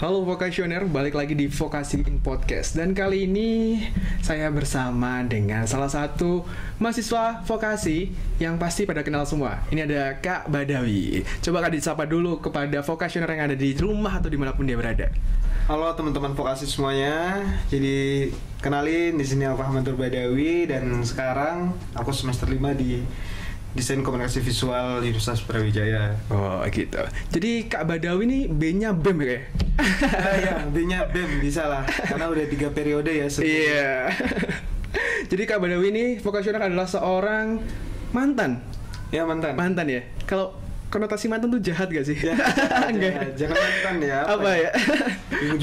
Halo Vokasioner, balik lagi di Vokasi in Podcast. Dan kali ini saya bersama dengan salah satu mahasiswa vokasi yang pasti pada kenal semua. Ini ada Kak Badawi. Coba Kak disapa dulu kepada Vokasioner yang ada di rumah atau dimanapun dia berada. Halo teman-teman vokasi semuanya. Jadi kenalin, di sini aku Ahmad Badawi dan sekarang aku semester 5 di Desain Komunikasi Visual di Universitas Brawijaya. Oh gitu. Jadi Kak Badawi ini B-nya BEM ya? Ya, B-nya BEM bisa lah. Karena udah 3 periode ya sebelumnya. Iya. Jadi Kak Badawi ini vokasioner adalah seorang mantan. Ya mantan. Mantan ya. Kalau konotasi mantan tuh jahat gak sih? Ya, Enggak. jangan mantan ya. Apa ya?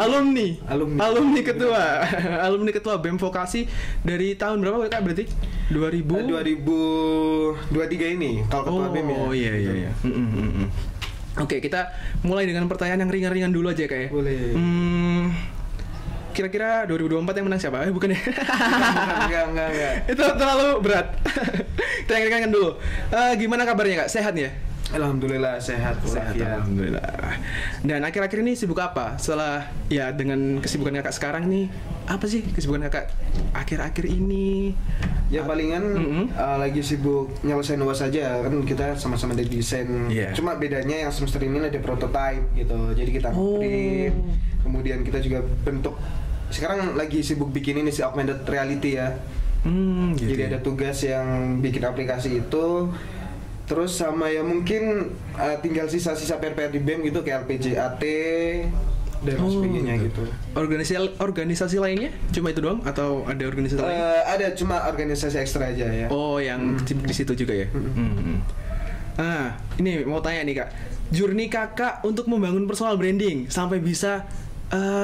Alumni. Alumni ketua. Alumni ketua BEM Vokasi dari tahun berapa Kak berarti? 2023 ini kalau ketua BEM ya. Oh iya. Oke, kita mulai dengan pertanyaan yang ringan-ringan dulu aja Kak ya. Boleh. Kira-kira 2024 yang menang siapa? Bukan ya? Enggak. Itu terlalu berat. Kita yang ringan dulu. Gimana kabarnya Kak? Sehat ya? Alhamdulillah sehat Ya. Alhamdulillah. Dan akhir-akhir ini sibuk apa? Setelah ya dengan kesibukan Kakak sekarang nih, apa sih kesibukan Kakak akhir-akhir ini? Ya palingan lagi sibuk nyelesain UAS saja, kan kita sama-sama dari desain. Yeah. Cuma bedanya yang semester ini ada prototype gitu. Jadi kita print, kemudian kita juga bentuk. Sekarang lagi sibuk bikin ini si augmented reality ya. Gitu. Jadi ada tugas yang bikin aplikasi itu. Terus sama ya mungkin tinggal sisa-sisa PR di BEM gitu kayak LPJAT dan sebagainya gitu. Organisasi lainnya cuma itu doang atau ada organisasi lain? Ada cuma organisasi ekstra aja ya. Oh, yang di situ juga ya. Ini mau tanya nih Kak. Journey Kakak untuk membangun personal branding sampai bisa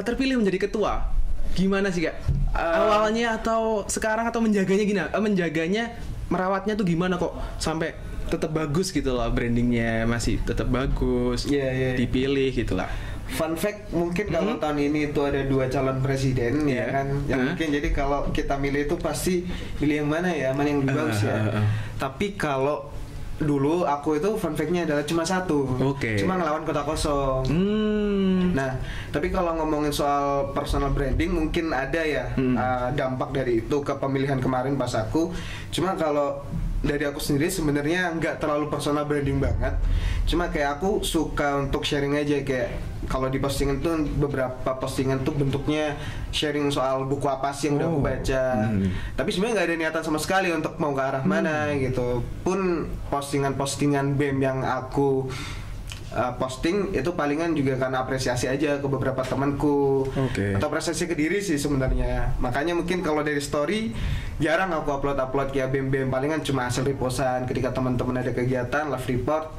terpilih menjadi ketua. Gimana sih Kak? Awalnya atau sekarang atau menjaganya merawatnya tuh gimana kok sampai tetap bagus gitu loh, brandingnya masih tetap bagus, dipilih gitu lah. Fun fact mungkin kalau tahun ini itu ada 2 calon presiden ya kan, yang mungkin jadi kalau kita milih itu pasti pilih yang mana yang lebih bagus ya. Tapi kalau dulu aku itu fun fact-nya adalah cuma 1, cuma ngelawan kota kosong. Nah, tapi kalau ngomongin soal personal branding mungkin ada ya dampak dari itu ke pemilihan kemarin pas aku. Cuma kalau dari aku sendiri sebenarnya nggak terlalu personal branding banget, cuma kayak aku suka untuk sharing aja, kayak kalau di postingan tuh beberapa postingan tuh bentuknya sharing soal buku apa sih yang udah aku baca, tapi sebenarnya nggak ada niatan sama sekali untuk mau ke arah mana gitu. Pun postingan-postingan BEM yang aku posting itu palingan juga karena apresiasi aja ke beberapa temanku, atau apresiasi ke diri sih sebenarnya. Makanya mungkin kalau dari story jarang aku upload kayak BEM, palingan cuma hasil repostan ketika teman-teman ada kegiatan live report,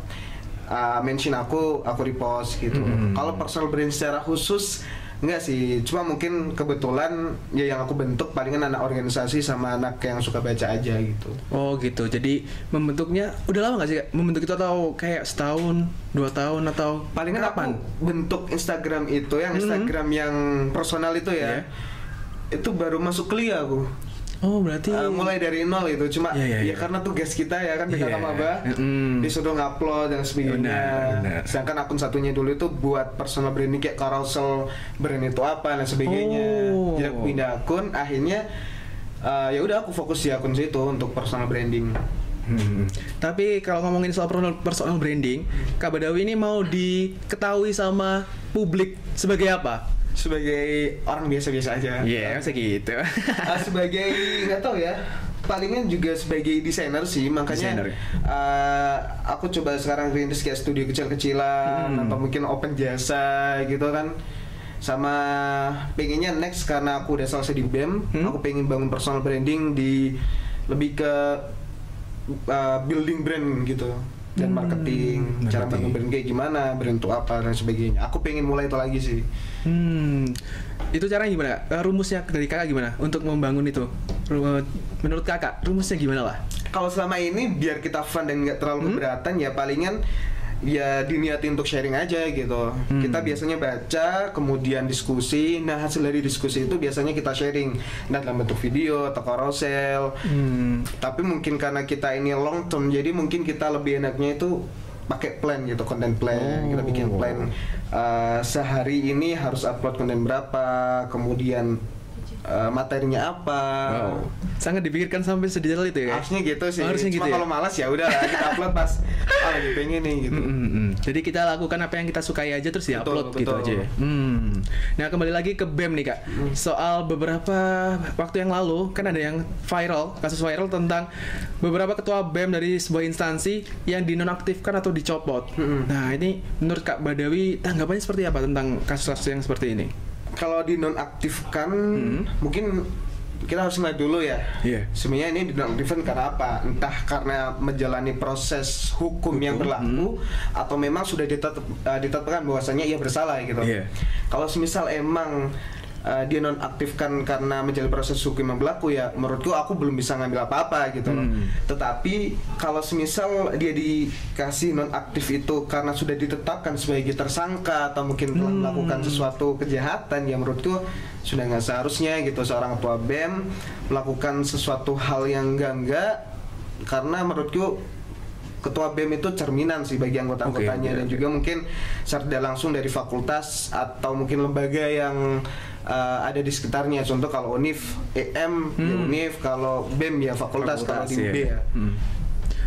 mention aku repost gitu. Kalau personal brand secara khusus enggak sih, cuma mungkin kebetulan ya yang aku bentuk palingan anak organisasi sama anak yang suka baca aja gitu. Oh gitu, jadi membentuknya udah lama nggak sih Kak? Membentuk itu atau kayak setahun, 2 tahun atau palingan kapan? Bentuk Instagram itu yang Instagram yang personal itu ya, itu baru masuk kuliah aku. Oh berarti mulai dari nol itu, cuma ya karena tugas kita ya kan PKK maba disuruh ngupload dan sebagainya. Benar. Sedangkan akun satunya dulu itu buat personal branding kayak carousel brand itu apa dan sebagainya. Jadi aku pindah akun, akhirnya ya udah aku fokus di akun situ untuk personal branding. Tapi kalau ngomongin soal personal branding, Kak Badawi ini mau diketahui sama publik sebagai apa? Sebagai orang biasa-biasa aja. Iya, segitu. Sebagai nggak tahu ya. Palingan juga sebagai desainer sih, makanya aku coba sekarang rintis kayak studio kecil-kecilan atau mungkin open jasa gitu kan. Sama pengennya next karena aku udah selesai di BEM, aku pengen bangun personal branding di lebih ke building brand gitu. Dan marketing, cara bangun brand kayak gimana, brand itu apa dan sebagainya. Aku pengen mulai itu lagi sih. Itu caranya gimana Kak? Rumusnya dari Kakak gimana untuk membangun itu? Menurut Kakak, rumusnya gimana lah? Kalau selama ini biar kita fun dan nggak terlalu keberatan ya palingan ya diniatin untuk sharing aja gitu. Kita biasanya baca, kemudian diskusi. Nah hasil dari diskusi itu biasanya kita sharing, nah dalam bentuk video atau carousel. Tapi mungkin karena kita ini long term, jadi mungkin kita lebih enaknya itu pakai plan gitu, content plan. Kita bikin plan sehari ini harus upload konten berapa, kemudian materinya apa. Sangat dipikirkan sampai sedetail itu ya. Harusnya gitu sih. Harusnya Cuma gitu kalau malas ya udah lah, kita upload pas lagi pengen nih gitu. Jadi kita lakukan apa yang kita sukai aja terus ya upload gitu betul. aja ya. Nah kembali lagi ke BEM nih kak. Soal beberapa waktu yang lalu kan ada yang viral, kasus viral tentang beberapa ketua BEM dari sebuah instansi yang dinonaktifkan atau dicopot. Nah ini menurut Kak Badawi tanggapannya seperti apa tentang kasus-kasus yang seperti ini? Kalau dinonaktifkan mungkin kita harus ngeliat dulu ya. Sebenarnya ini dinonaktifkan karena apa? Entah karena menjalani proses hukum yang berlaku atau memang sudah ditetapkan bahwasanya ia bersalah gitu. Kalau semisal emang dia nonaktifkan karena menjalani proses hukum yang berlaku, ya menurutku aku belum bisa ngambil apa-apa gitu loh. Tetapi kalau semisal dia dikasih nonaktif itu karena sudah ditetapkan sebagai tersangka atau mungkin telah melakukan sesuatu kejahatan, ya menurutku sudah nggak seharusnya gitu seorang ketua BEM melakukan sesuatu hal yang enggak, karena menurutku ketua BEM itu cerminan sih bagi anggota-anggotanya, dan juga mungkin secara langsung dari fakultas atau mungkin lembaga yang ada di sekitarnya. Contoh kalau UNIF, EM, ya UNIF, kalau BEM ya fakultas kalau di UB ya.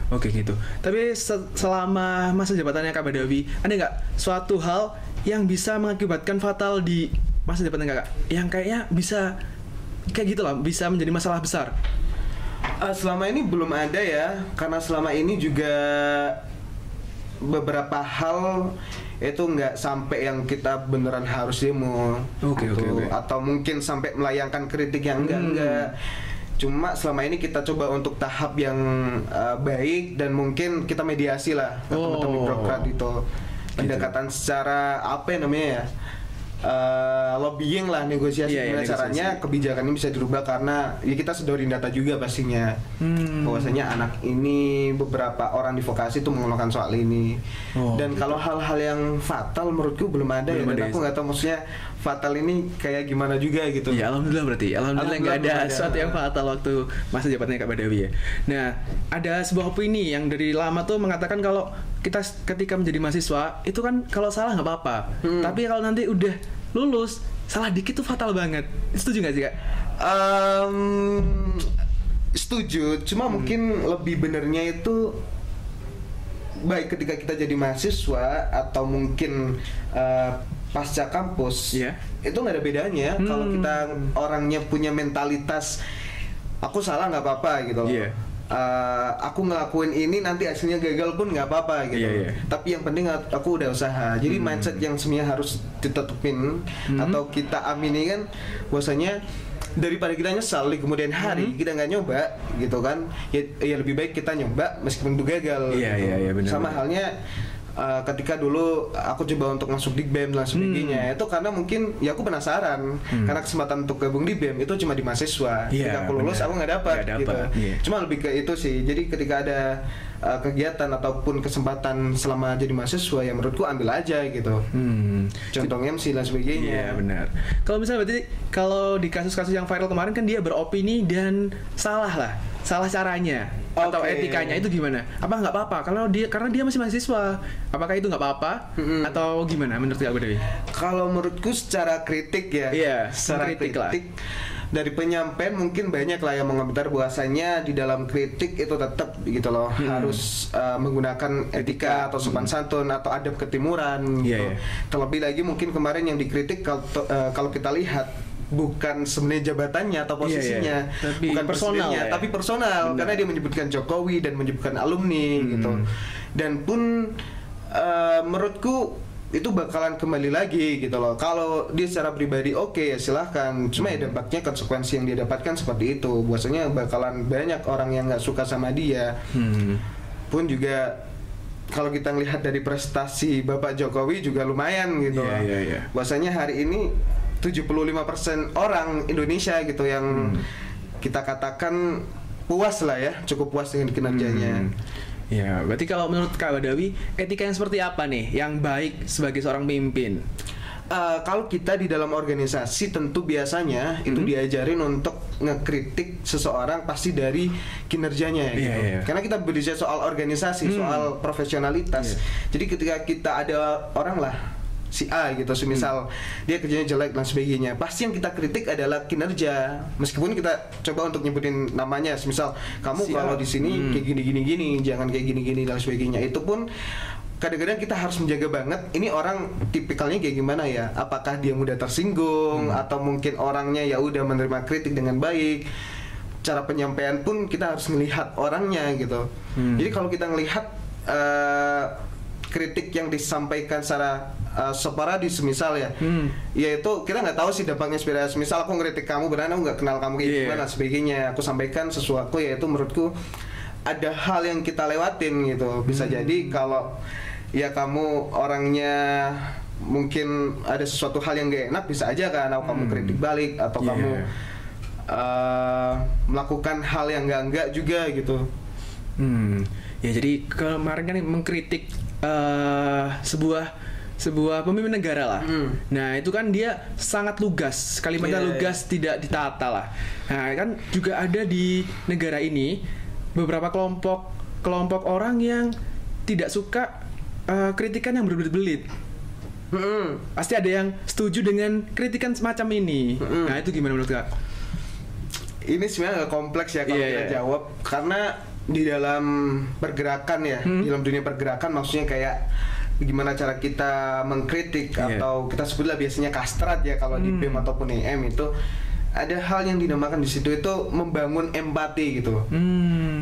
Oke gitu. Tapi selama masa jabatannya Kak Badawi, ada nggak suatu hal yang bisa mengakibatkan fatal di masa jabatan Kakak? Yang kayaknya bisa kayak gitu lah, bisa menjadi masalah besar. Selama ini belum ada ya, karena selama ini juga beberapa hal itu nggak sampai yang kita beneran harus demo, atau mungkin sampai melayangkan kritik yang enggak. Cuma selama ini kita coba untuk tahap yang baik, dan mungkin kita mediasi lah ke teman-teman birokrat itu, pendekatan secara apa yang namanya ya, lobbying lah, negosiasi gimana caranya kebijakan ini bisa dirubah, karena ya kita sedorin data juga pastinya bahwasanya anak ini beberapa orang di vokasi tuh mengeluhkan soal ini. Dan kalau hal-hal yang fatal menurutku belum ada ya, dan aku nggak tahu maksudnya fatal ini kayak gimana juga gitu. Ya alhamdulillah, berarti alhamdulillah nggak ada sesuatu yang fatal waktu masa jabatannya Kak Badawi ya. Nah ada sebuah opini yang dari lama tuh mengatakan kalau kita ketika menjadi mahasiswa itu kan kalau salah nggak apa-apa, tapi kalau nanti udah lulus salah dikit tuh fatal banget. Setuju nggak sih Kak? Setuju, cuma mungkin lebih benernya itu baik ketika kita jadi mahasiswa atau mungkin pasca kampus, itu nggak ada bedanya. Kalau kita orangnya punya mentalitas aku salah nggak apa-apa gitu loh. Aku ngelakuin ini nanti hasilnya gagal pun nggak apa-apa gitu. Tapi yang penting aku udah usaha. Jadi mindset yang sebenarnya harus ditetepin atau kita amini kan, bahwasanya daripada kita nyesal di kemudian hari kita nggak nyoba gitu kan, ya lebih baik kita nyoba meskipun itu gagal. Benar, sama halnya ketika dulu aku coba untuk masuk di BEM dan sebagainya, itu karena mungkin ya aku penasaran, karena kesempatan untuk gabung di BEM itu cuma di mahasiswa. Ketika aku lulus aku nggak dapat gitu. Cuma lebih ke itu sih. Jadi ketika ada kegiatan ataupun kesempatan selama jadi mahasiswa, ya menurutku ambil aja gitu. Contoh MC dan sebagainya. Benar. Kalau misalnya berarti kalau di kasus-kasus yang viral kemarin kan dia beropini dan salah lah, salah caranya atau etikanya itu gimana? Apa nggak apa-apa? Karena dia masih mahasiswa, apakah itu nggak apa-apa atau gimana menurut Kak Badawi? Kalau menurutku secara kritik ya, secara kritik lah. Dari penyampaian mungkin banyak lah yang mengomentar bahwasanya di dalam kritik itu tetap gitu loh, harus menggunakan etika atau sopan santun atau adab ketimuran gitu. Terlebih lagi mungkin kemarin yang dikritik kalau kita lihat bukan sebenarnya jabatannya atau posisinya, bukan personal tapi personal. Karena dia menyebutkan Jokowi dan menyebutkan alumni gitu. Dan pun menurutku itu bakalan kembali lagi gitu loh. Kalau dia secara pribadi ya silahkan. Cuma ya dampaknya, konsekuensi yang dia dapatkan seperti itu. Biasanya bakalan banyak orang yang nggak suka sama dia. Pun juga kalau kita ngelihat dari prestasi Bapak Jokowi juga lumayan gitu. Biasanya hari ini 75% orang Indonesia gitu yang kita katakan puas lah ya, cukup puas dengan kinerjanya. Ya, berarti kalau menurut Kak Badawi, etika yang seperti apa nih yang baik sebagai seorang pemimpin? kalau kita di dalam organisasi tentu biasanya itu diajarin untuk ngekritik seseorang pasti dari kinerjanya gitu. Karena kita berbicara soal organisasi, soal profesionalitas. Jadi ketika kita ada orang lah si A gitu, semisal dia kerjanya jelek dan sebagainya, pasti yang kita kritik adalah kinerja. Meskipun kita coba untuk nyebutin namanya, semisal kamu si kalau di sini kayak gini, jangan kayak gini dan sebagainya. Itu pun kadang-kadang kita harus menjaga banget ini orang tipikalnya kayak gimana ya, apakah dia mudah tersinggung atau mungkin orangnya ya udah menerima kritik dengan baik. Cara penyampaian pun kita harus melihat orangnya gitu. Jadi kalau kita ngelihat kritik yang disampaikan secara sporadis misal ya, yaitu kita nggak tahu sih dampaknya sebenarnya. Misal aku ngeritik kamu, benar aku nggak kenal kamu kayak gimana sebagainya, aku sampaikan sesuatu yaitu menurutku ada hal yang kita lewatin gitu. Bisa jadi kalau ya kamu orangnya mungkin ada sesuatu hal yang gak enak, bisa aja kan kamu kritik balik atau kamu melakukan hal yang enggak juga gitu. Ya jadi kemarin kan mengkritik sebuah pemimpin negara lah. Nah itu kan dia sangat lugas, kalimatnya lugas, tidak ditata lah. Nah kan juga ada di negara ini beberapa kelompok orang yang tidak suka kritikan yang berbelit-belit. Pasti ada yang setuju dengan kritikan semacam ini. Nah itu gimana menurut Kak? Ini sebenarnya agak kompleks ya kalau kita jawab, karena di dalam pergerakan ya, di dalam dunia pergerakan maksudnya kayak gimana cara kita mengkritik atau kita sebutlah biasanya kastrat ya kalau di BEM ataupun EM itu ada hal yang dinamakan di situ itu membangun empati gitu.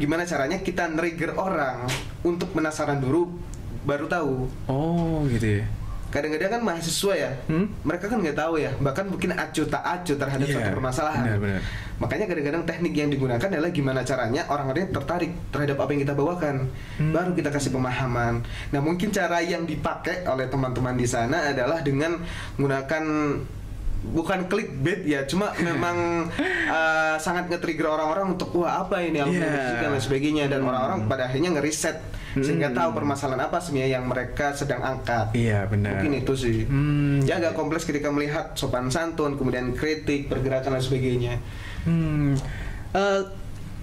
Gimana caranya kita trigger orang untuk penasaran dulu baru tahu. Oh gitu ya. Kadang-kadang kan mahasiswa ya, mereka kan nggak tahu ya, bahkan mungkin acuh tak acuh terhadap suatu permasalahan. Benar. Makanya kadang-kadang teknik yang digunakan adalah gimana caranya orang-orang tertarik terhadap apa yang kita bawakan, baru kita kasih pemahaman. Nah mungkin cara yang dipakai oleh teman-teman di sana adalah dengan menggunakan bukan clickbait ya, cuma memang sangat nge-trigger orang-orang untuk wah apa ini dan lain sebagainya, dan orang-orang pada akhirnya ngeriset sehingga tahu permasalahan apa sebenarnya yang mereka sedang angkat. Iya benar. Mungkin itu sih. Ya agak kompleks ketika melihat sopan santun, kemudian kritik, pergerakan dan sebagainya.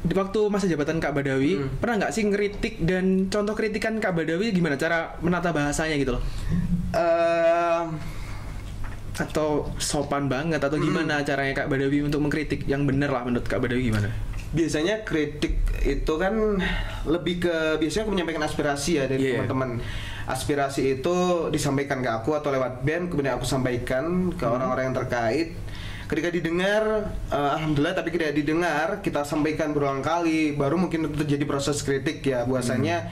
Di waktu masa jabatan Kak Badawi pernah nggak sih ngeritik, dan contoh kritikan Kak Badawi gimana cara menata bahasanya gitu loh? Atau sopan banget atau gimana caranya Kak Badawi untuk mengkritik yang bener lah menurut Kak Badawi gimana? Biasanya kritik itu kan lebih ke biasanya aku menyampaikan aspirasi ya dari teman-teman. Aspirasi itu disampaikan ke aku atau lewat BEM, kemudian aku sampaikan ke orang-orang yang terkait. Ketika didengar, alhamdulillah, tapi ketika didengar kita sampaikan berulang kali, baru mungkin terjadi proses kritik ya. Bahwasanya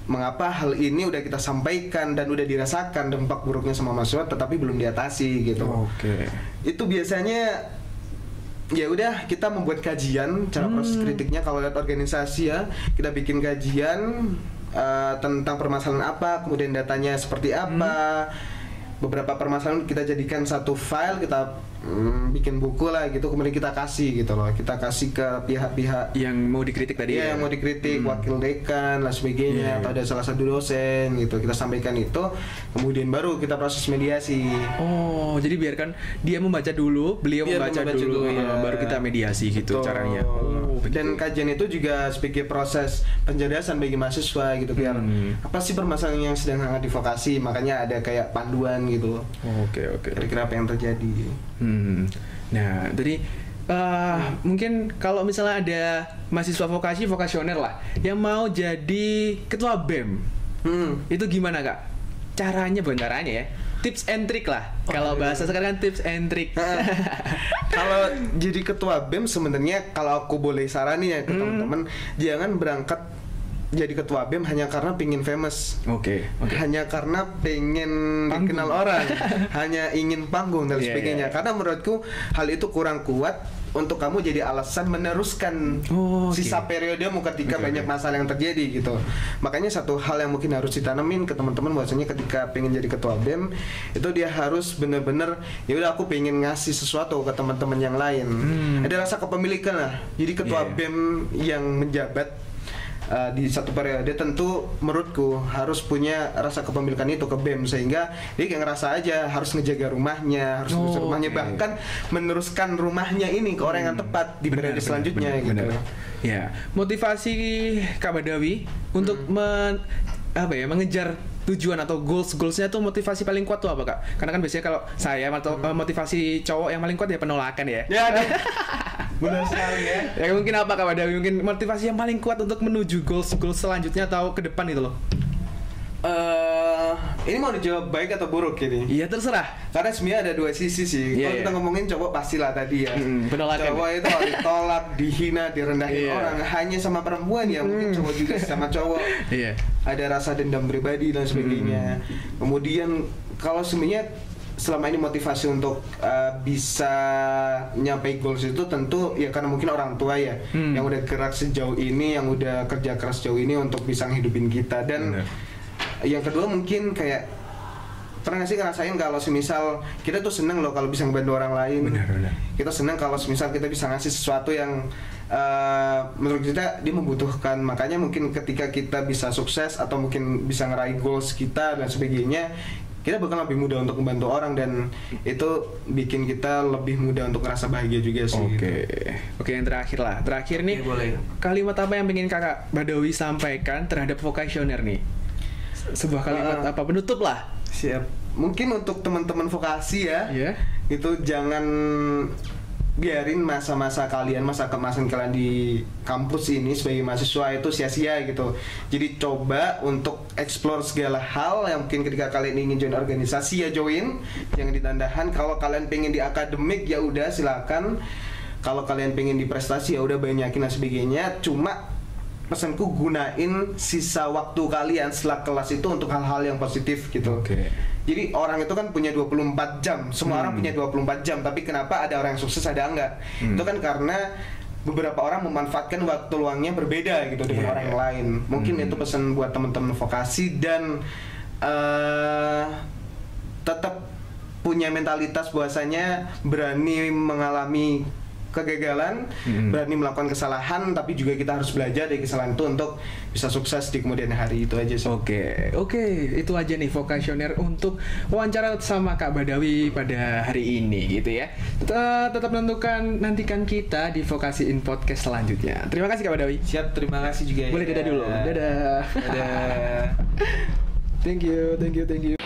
mengapa hal ini udah kita sampaikan dan udah dirasakan dampak buruknya sama mahasiswa tetapi belum diatasi gitu. Itu biasanya ya udah kita membuat kajian cara proses kritiknya. Kalau lihat organisasi ya, kita bikin kajian tentang permasalahan apa, kemudian datanya seperti apa. Beberapa permasalahan kita jadikan satu file, kita bikin buku lah gitu, kemudian kita kasih gitu loh, kita kasih ke pihak-pihak yang mau dikritik tadi yang mau dikritik, wakil dekan dan sebagainya, atau ada salah satu dosen gitu, kita sampaikan itu, kemudian baru kita proses mediasi. Oh jadi biarkan dia membaca dulu, beliau membaca dulu baru kita mediasi gitu. Betul. Caranya. Dan kajian itu juga sebagai proses pencerdasan bagi mahasiswa gitu, biar apa sih permasalahan yang sedang hangat di vokasi, makanya ada kayak panduan gitu. Kira-kira apa yang terjadi. Nah, jadi mungkin kalau misalnya ada mahasiswa vokasioner lah yang mau jadi ketua BEM, itu gimana Kak? Caranya, bukan caranya ya, tips and trick lah. Kalau bahasa sekarang kan tips and trick. Kalau jadi ketua BEM sebenarnya kalau aku boleh saranin ya ke teman-teman, jangan berangkat jadi ketua BEM hanya karena pengen famous, hanya karena pengen dikenal orang, hanya ingin panggung dan sebagainya. Karena menurutku hal itu kurang kuat untuk kamu jadi alasan meneruskan sisa periodemu ketika banyak masalah yang terjadi gitu. Makanya satu hal yang mungkin harus ditanamin ke teman-teman, bahwasanya ketika pengen jadi ketua BEM itu dia harus bener-bener ya udah aku pengen ngasih sesuatu ke teman-teman yang lain. Ada rasa kepemilikan lah. Jadi ketua BEM yang menjabat di satu periode, tentu menurutku harus punya rasa kepemilikan itu ke BEM, sehingga dia kayak ngerasa aja harus ngejaga rumahnya, harus ngurus rumahnya, bahkan meneruskan rumahnya ini ke orang yang tepat di periode selanjutnya gitu. Ya, motivasi Kak Badawi untuk mengejar tujuan atau goalsnya tuh, motivasi paling kuat tuh apa Kak? Karena kan biasanya kalau saya atau motivasi cowok yang paling kuat ya penolakan ya. Ya, benar sekali ya. Ya mungkin apa Kak Badawi, mungkin motivasi yang paling kuat untuk menuju goals selanjutnya atau ke depan itu loh? Ini mau dijawab baik atau buruk ini? Iya terserah. Karena sebenarnya ada dua sisi sih. Kalau kita ngomongin cowok pastilah tadi ya. Penolakan. Cowok itu ditolak, dihina, direndahin orang hanya sama perempuan ya. Mungkin cowok juga sama cowok. Ada rasa dendam pribadi dan sebagainya. Kemudian kalau sebenarnya selama ini motivasi untuk bisa nyampe goals itu tentu ya karena mungkin orang tua ya yang udah gerak sejauh ini, yang udah kerja keras sejauh ini untuk bisa ngehidupin kita. Dan yang kedua mungkin kayak pernah gak sih ngerasain kalau semisal kita tuh seneng loh kalau bisa ngebantu orang lain. Kita seneng kalau semisal kita bisa ngasih sesuatu yang menurut kita dia membutuhkan. Makanya mungkin ketika kita bisa sukses atau mungkin bisa ngeraih goals kita dan sebagainya, kita bakal lebih mudah untuk membantu orang, dan itu bikin kita lebih mudah untuk ngerasa bahagia juga sih. Oke, yang terakhir nih, kalimat apa yang pengen Kakak Badawi sampaikan terhadap vokasioner nih? Sebuah kalimat apa penutup lah. Siap. Mungkin untuk teman-teman vokasi ya, itu jangan biarin masa-masa kalian, masa kemasan kalian di kampus ini sebagai mahasiswa itu sia-sia gitu. Jadi coba untuk explore segala hal yang mungkin ketika kalian ingin join organisasi ya join, jangan ditandahan. Kalau kalian pengen di akademik ya udah silakan. Kalau kalian pengen di prestasi ya udah banyakin dan sebagainya. Cuma pesanku gunain sisa waktu kalian setelah kelas itu untuk hal-hal yang positif gitu. Jadi orang itu kan punya 24 jam. Semua orang punya 24 jam, tapi kenapa ada orang yang sukses ada enggak? Itu kan karena beberapa orang memanfaatkan waktu luangnya berbeda gitu dengan orang yang lain. Mungkin itu pesan buat teman-teman vokasi, dan tetap punya mentalitas bahwasanya berani mengalami kegagalan, berani melakukan kesalahan, tapi juga kita harus belajar dari kesalahan itu untuk bisa sukses di kemudian hari. Itu aja sih. Oke, itu aja nih vokasioner untuk wawancara sama Kak Badawi pada hari ini gitu ya. Tetap nantikan kita di Vokasi In Podcast selanjutnya. Terima kasih Kak Badawi. Siap, terima kasih juga. Boleh dadah dulu. Dadah. Dadah. Thank you.